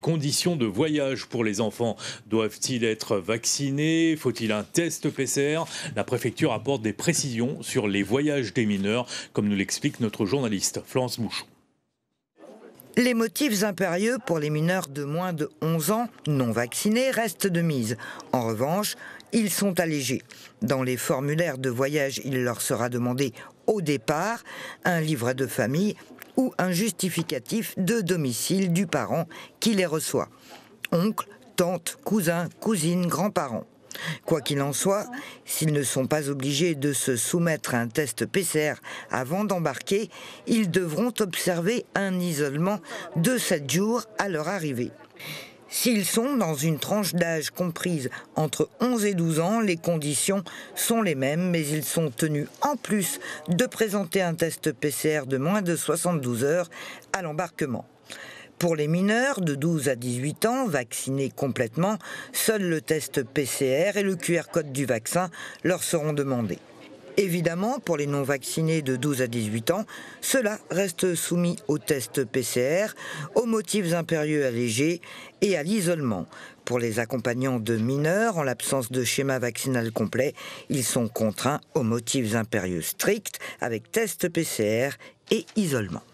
conditions de voyage pour les enfants. Doivent-ils être vaccinés? Faut-il un test PCR? La préfecture apporte des précisions sur les voyages des mineurs, comme nous l'explique notre journaliste Florence Mouchon. Les motifs impérieux pour les mineurs de moins de 11 ans non vaccinés restent de mise. En revanche, ils sont allégés. Dans les formulaires de voyage, il leur sera demandé au départ un livret de famille ou un justificatif de domicile du parent qui les reçoit. Oncle, tante, cousin, cousine, grands-parents. Quoi qu'il en soit, s'ils ne sont pas obligés de se soumettre à un test PCR avant d'embarquer, ils devront observer un isolement de 7 jours à leur arrivée. S'ils sont dans une tranche d'âge comprise entre 11 et 12 ans, les conditions sont les mêmes, mais ils sont tenus en plus de présenter un test PCR de moins de 72 heures à l'embarquement. Pour les mineurs de 12 à 18 ans, vaccinés complètement, seul le test PCR et le QR code du vaccin leur seront demandés. Évidemment, pour les non-vaccinés de 12 à 18 ans, cela reste soumis au test PCR, aux motifs impérieux allégés et à l'isolement. Pour les accompagnants de mineurs, en l'absence de schéma vaccinal complet, ils sont contraints aux motifs impérieux stricts avec test PCR et isolement.